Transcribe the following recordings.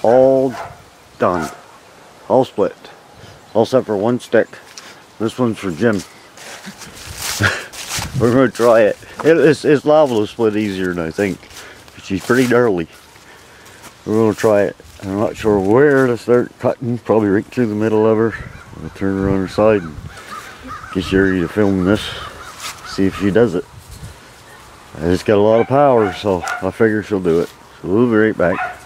all done, all split, all except for one stick. This one's for Jim. We're going to try it. It's liable to split easier than I think. She's pretty gnarly. We're going to try it. I'm not sure where to start cutting. Probably right through the middle of her. I'll turn her on her side and get Sherry to film this. See if she does it. It's got a lot of power, so I figure she'll do it. So we'll be right back.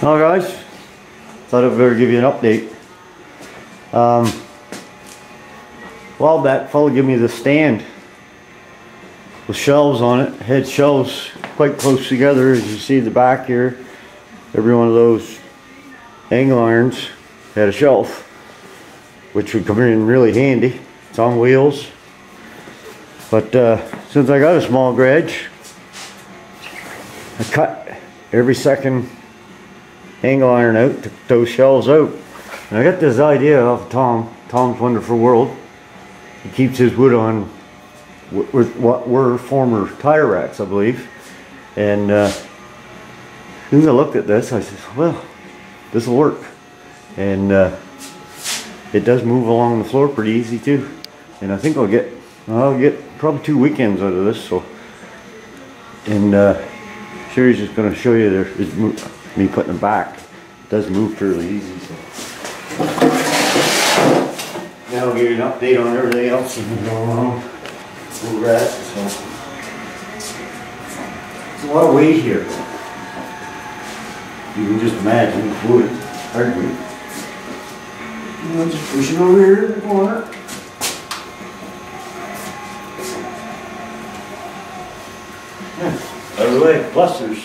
Well guys, thought I'd better give you an update. A while back, fella gave me the stand with shelves on it. Had shelves quite close together, as you see the back here. Every one of those angle irons had a shelf, which would come in really handy. It's on wheels. But since I got a small garage, I cut every second angle iron out, took those shelves out. And I got this idea off Tom's Wonderful World. He keeps his wood on with what were former tire racks, I believe. And as soon as I looked at this, I said, well, this will work. And it does move along the floor pretty easy too. And I think I'll get probably 2 weekends out of this. So, and Sherry's just going to show you there is me putting it back. It does move fairly easy. So. Now I'll give you an update on everything else that's been going on. So it's a lot of weight here. You can just imagine the wood, hardwood. I'll just push it over here in the corner. Yeah, out of the way. Plus there's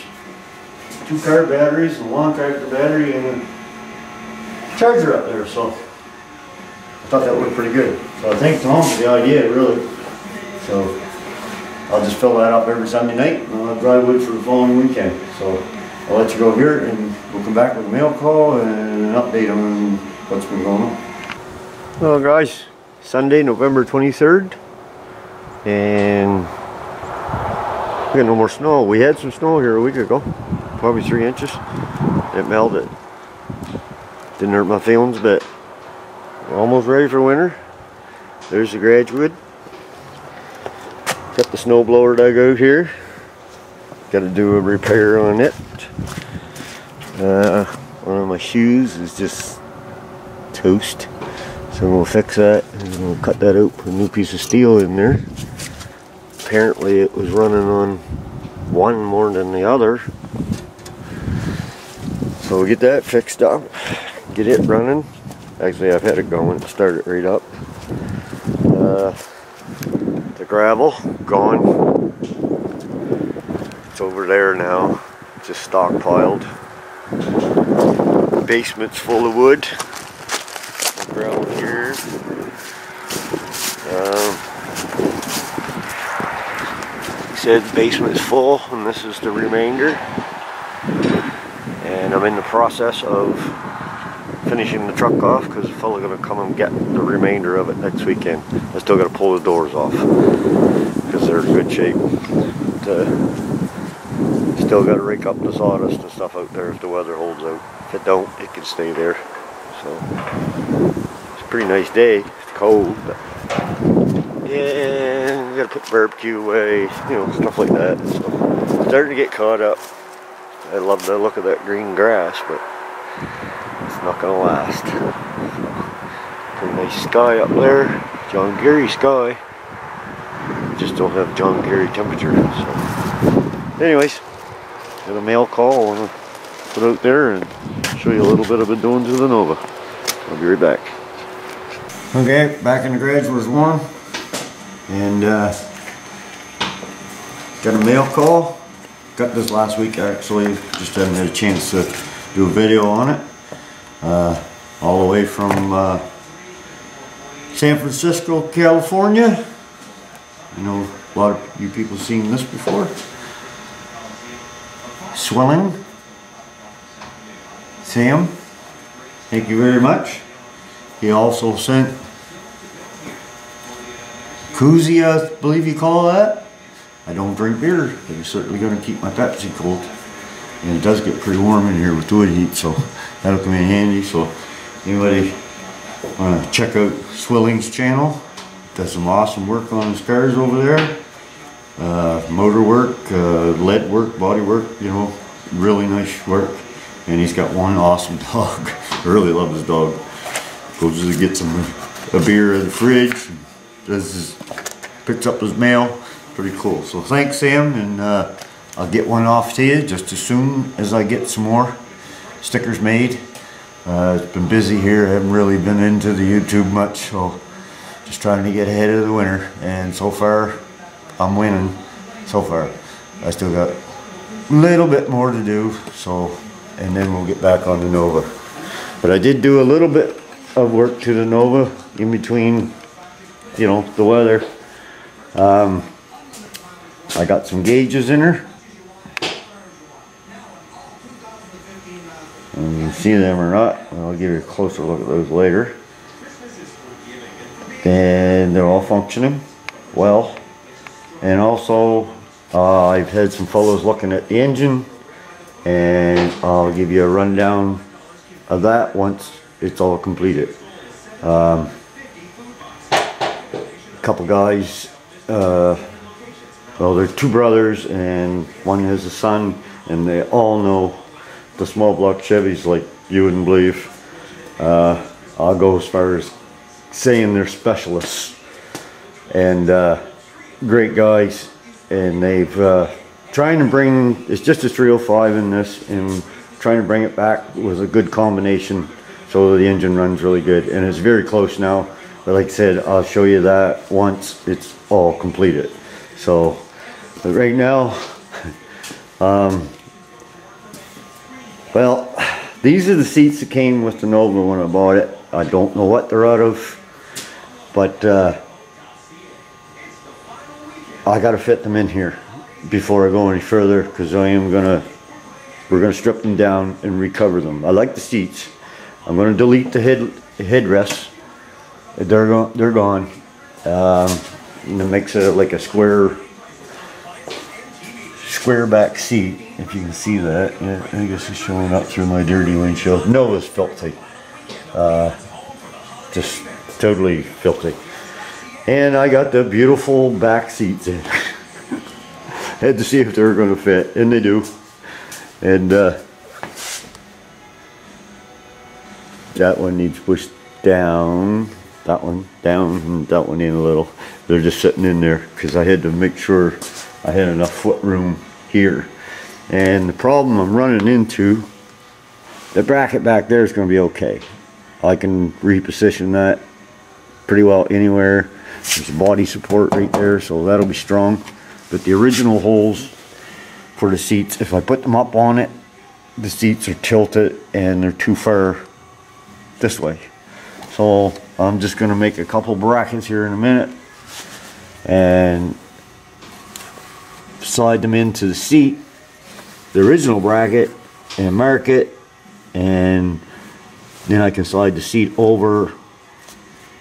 2-car batteries, a long tractor battery, and a charger up there, so I thought that looked pretty good. So I thank Tom for the idea, really. So I'll just fill that up every Sunday night, and I'll have dry wood for the following weekend. So I'll let you go here, and we'll come back with a mail call and an update on what's been going on. Well guys, Sunday, November 23rd, and we got no more snow. We had some snow here a week ago, probably 3 inches. It melted. Didn't hurt my feelings, but we're almost ready for winter. There's the garage wood. Got the snow blower dug out here. Got to do a repair on it. One of my shoes is just toast, so we'll fix that and we'll cut that out, put a new piece of steel in there. Apparently it was running on one more than the other, so we'll get that fixed up, get it running. Actually, I've had it going, start it right up. The gravel gone, it's over there now, just stockpiled. Basement's full of wood. The gravel here. Said the basement's full, and this is the remainder. And I'm in the process of finishing the truck off because the fella gonna come and get the remainder of it next weekend. I still gotta pull the doors off because they're in good shape. Still gotta rake up the sawdust and stuff out there if the weather holds out. If it don't, it can stay there. So it's a pretty nice day. It's cold, but yeah, we gotta put the barbecue away, you know, stuff like that. So starting to get caught up. I love the look of that green grass, but it's not gonna last. Pretty nice sky up there, John Gary sky. Just don't have John Gary temperature. So, anyways, got a mail call I want to put out there and show you a little bit of it doing to the Nova. I'll be right back. Okay, back in the garage where it's warm, and got a mail call. Got this last week actually, just haven't had a chance to do a video on it. All the way from San Francisco, California. I know a lot of you people have seen this before. Swelling. Sam, thank you very much. He also sent koozie, I believe you call that. I don't drink beer, but you're certainly going to keep my Pepsi cold. And it does get pretty warm in here with wood heat, so that'll come in handy. So anybody want to check out Swilling's channel, does some awesome work on his cars over there. Motor work, lead work, body work, you know, really nice work. And he's got one awesome dog. I really love his dog. Goes to get some a beer in the fridge, picks up his mail. Pretty cool. So thanks, Sam, and I'll get one off to you just as soon as I get some more stickers made. It's been busy here. I haven't really been into the YouTube much, so just trying to get ahead of the winter. And so far, I'm winning. So far, I still got a little bit more to do. So, and then we'll get back on the Nova. But I did do a little bit of work to the Nova in between, you know, the weather. I got some gauges in her. And you can see them or not. I'll give you a closer look at those later. And they're all functioning well. And also, I've had some fellows looking at the engine, and I'll give you a rundown of that once it's all completed. A couple guys, well, they're two brothers and one has a son, and they all know the small block Chevys like you wouldn't believe. I'll go as far as saying they're specialists, and great guys. And they've trying to bring, it's just a 305 in this, and trying to bring it back was a good combination so the engine runs really good, and it's very close now. But like I said, I'll show you that once it's all completed. So but right now, well, these are the seats that came with the Nova when I bought it. I don't know what they're out of, but I gotta fit them in here before I go any further, because we're gonna strip them down and recover them. I like the seats. I'm gonna delete the headrests. They're gone. And it makes it like a square back seat, if you can see that. Yeah, I guess it's showing up through my dirty windshield. Nova's filthy. Just totally filthy. And I got the beautiful back seats in. Had to see if they were going to fit, and they do. And that one needs pushed down, that one down, and that one in a little. They're just sitting in there because I had to make sure I had enough foot room here. And the problem I'm running into, the bracket back there is going to be okay. I can reposition that pretty well anywhere. There's a body support right there, so that'll be strong. But the original holes for the seats, if I put them up on it, the seats are tilted and they're too far this way. So I'm just going to make a couple brackets here in a minute and slide them into the seat, the original bracket, and mark it, and then I can slide the seat over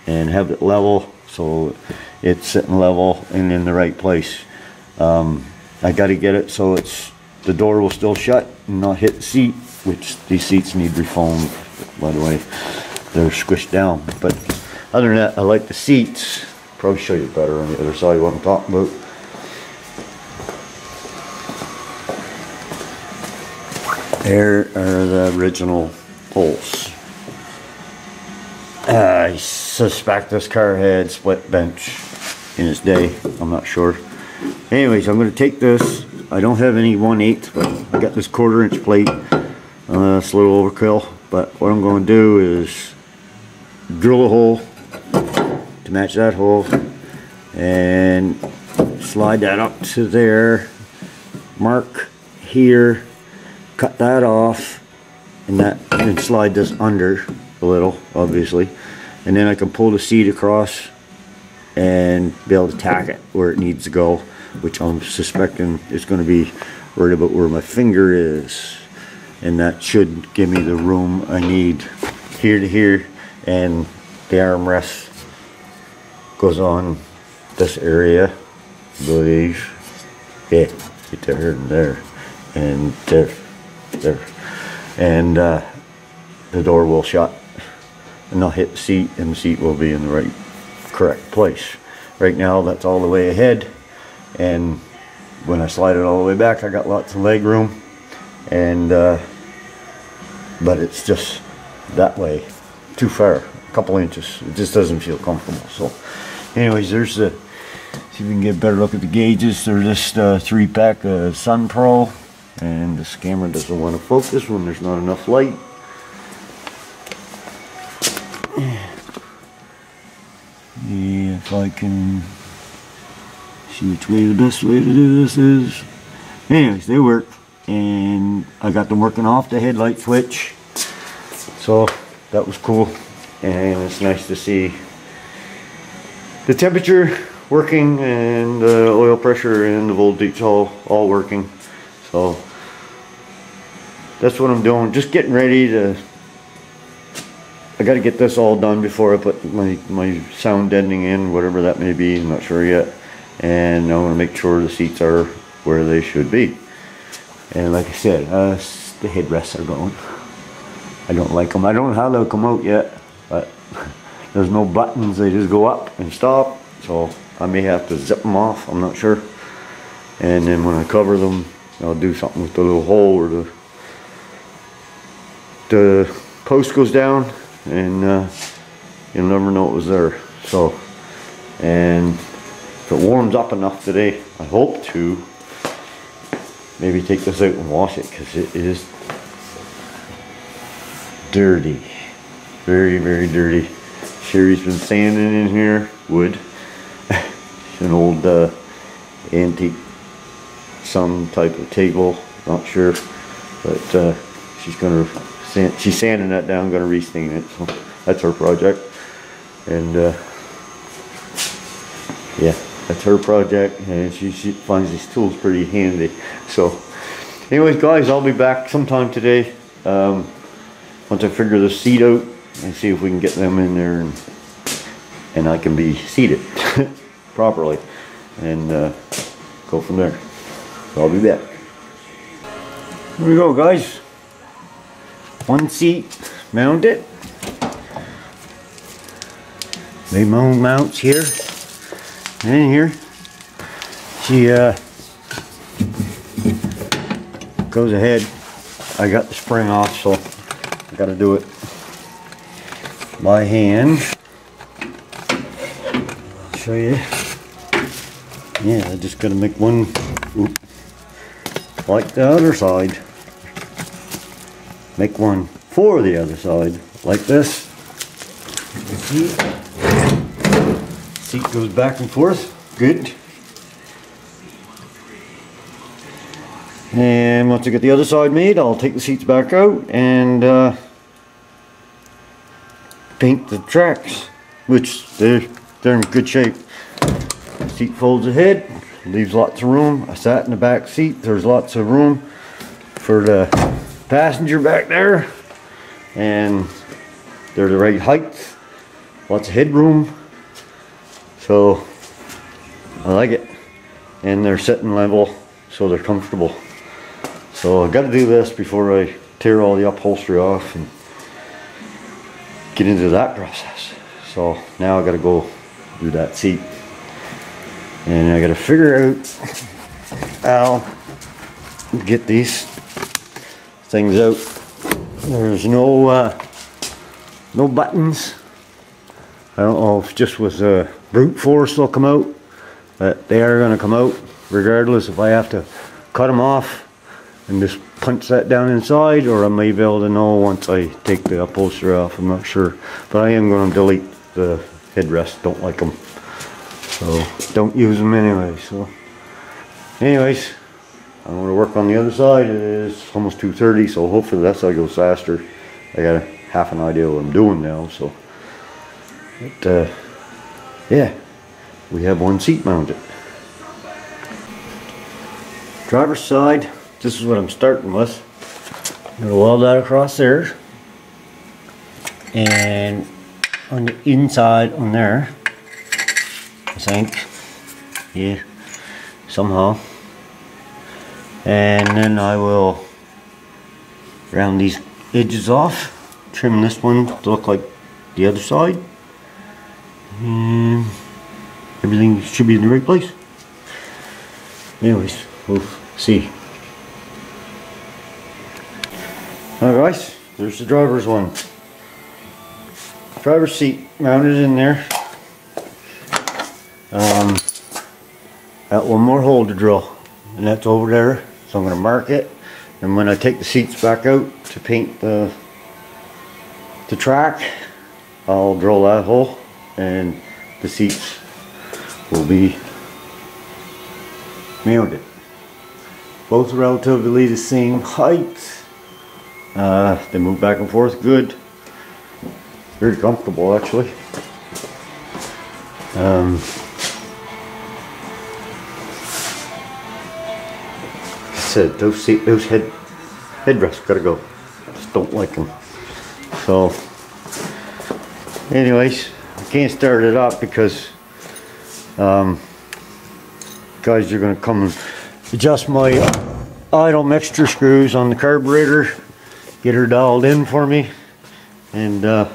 and have it level so it's sitting level and in the right place. I got to get it so it's the door will still shut and not hit the seat, which these seats need refoamed, by the way. They're squished down. But other than that, I like the seats. Probably show you better on the other side what I'm talking about. There are the original holes. I suspect this car had split bench in its day. I'm not sure. Anyways, I'm going to take this. I don't have any 1/8, but I got this 1/4 inch plate. It's a little overkill, but what I'm going to do is drill a hole to match that hole and slide that up to there, mark here, cut that off, and slide this under a little, obviously, and then I can pull the seat across and be able to tack it where it needs to go, which I'm suspecting is going to be right about where my finger is, and that should give me the room I need here to here, and the armrest goes on this area, I believe. Yeah, right there and there and there, and the door will shut and not hit the seat, and the seat will be in the right correct place. Right now that's all the way ahead, and when I slide it all the way back I got lots of leg room, and but it's just that way too far, a couple inches. It just doesn't feel comfortable. So anyways, there's the, see if we can get a better look at the gauges. They're just 3-pack Sun Pro, and this camera doesn't want to focus when there's not enough light. Yeah, if I can see which way the best way to do this is. Anyways, they work, and I got them working off the headlight switch, so that was cool. And it's nice to see the temperature working and the oil pressure and the voltage all working. So that's what I'm doing, just getting ready to, I got to get this all done before I put my sound deadening in, whatever that may be, I'm not sure yet. And I want to make sure the seats are where they should be. And like I said, the headrests are going. I don't like them. I don't know how they'll come out yet, but there's no buttons. They just go up and stop. So I may have to zip them off. I'm not sure. And then when I cover them, I'll do something with the little hole where the post goes down, and you'll never know it was there. So, and if it warms up enough today, I hope to maybe take this out and wash it, because it is dirty, very, very dirty. Sherry's been sanding in here, wood. An old antique, some type of table, not sure, but she's sanding that down, gonna restain it. So that's her project, and yeah, that's her project, and she finds these tools pretty handy. So anyways guys, I'll be back sometime today, once I figure the seat out and see if we can get them in there, and I can be seated properly, and go from there. So I'll be back. Here we go guys, one seat mounted. They mounts here and here. She goes ahead. I got the spring off, so I got to do it. by hand. I'll show you. Yeah, I just gotta make one like the other side. Make one for the other side, like this. Seat goes back and forth, good. And once I get the other side made, I'll take the seats back out and paint the tracks, which they're in good shape. The seat folds ahead, leaves lots of room. I sat in the back seat, there's lots of room for the passenger back there, and they're the right height, lots of headroom, so I like it. And they're sitting level, so they're comfortable. So I've got to do this before I tear all the upholstery off and get into that process. So now I got to go do that seat, and I got to figure out how to get these things out. There's no buttons. I don't know if just with brute force they'll come out, but they are going to come out regardless if I have to cut them off and just punch that down inside, or I may be able to know once I take the upholstery off. I'm not sure, but I am going to delete the headrest. Don't like them, so don't use them anyway. So anyways, I'm going to work on the other side. It is almost 2:30, so hopefully that side goes faster. I got half an idea what I'm doing now. So but yeah, we have one seat mounted. Driver's side, this is what I'm starting with. I'm going to weld that across there, and on the inside on there, I think, yeah, somehow. And then I will round these edges off, trim this one to look like the other side, and everything should be in the right place. Anyways, we'll see. Alright guys, there's the driver's one. Driver's seat mounted in there. Got one more hole to drill, and that's over there. So I'm going to mark it, and when I take the seats back out to paint the track, I'll drill that hole, and the seats will be mounted. Both relatively the same height. They move back and forth good. Very comfortable actually. Said those headrests gotta go. Just don't like them. So anyways, I can't start it up because guys are gonna come and adjust my idle mixture screws on the carburetor, get her dialed in for me, and we'll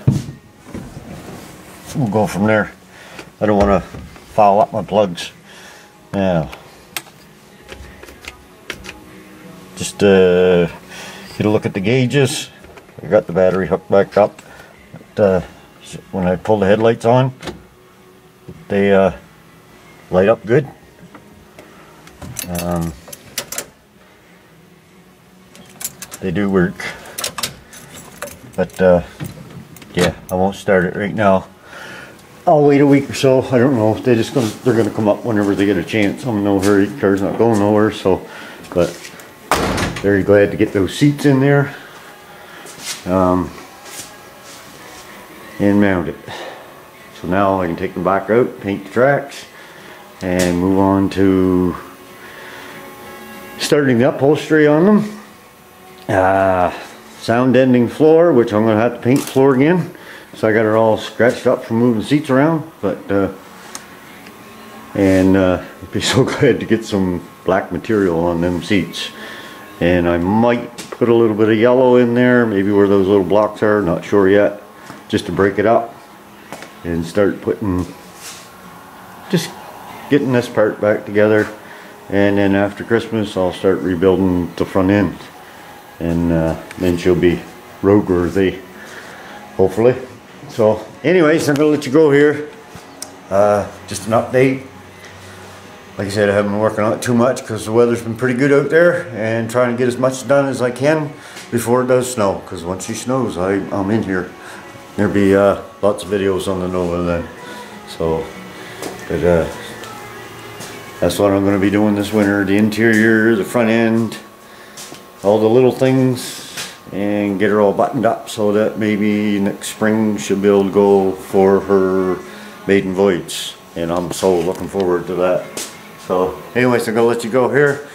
go from there. I don't want to foul up my plugs. Now just get a look at the gauges. I got the battery hooked back up. But, when I pull the headlights on, they light up good. They do work, but yeah, I won't start it right now. I'll wait a week or so. I don't know if they're gonna come up whenever they get a chance. I'm in no hurry. The car's not going nowhere. So, but very glad to get those seats in there and mount it. So now I can take them back out, paint the tracks, and move on to starting the upholstery on them. Sound deadening floor, which I'm going to have to paint the floor again. So I got it all scratched up from moving seats around, but I'd be so glad to get some black material on them seats. And I might put a little bit of yellow in there, maybe where those little blocks are, not sure yet, just to break it up and start just getting this part back together. And then after Christmas I'll start rebuilding the front end, and then she'll be roadworthy, hopefully. So anyways, I'm gonna let you go here. Just an update. Like I said, I haven't been working on it too much because the weather's been pretty good out there, and trying to get as much done as I can before it does snow, because once it snows I'm in here. There'll be lots of videos on the Nova then. So but that's what I'm going to be doing this winter: the interior, the front end, all the little things, and get her all buttoned up so that maybe next spring she'll be able to go for her maiden voyage, and I'm so looking forward to that. So anyways, I'm going to let you go here,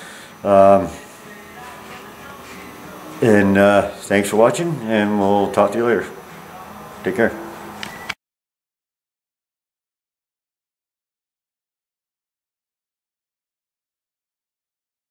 and thanks for watching, and we'll talk to you later. Take care.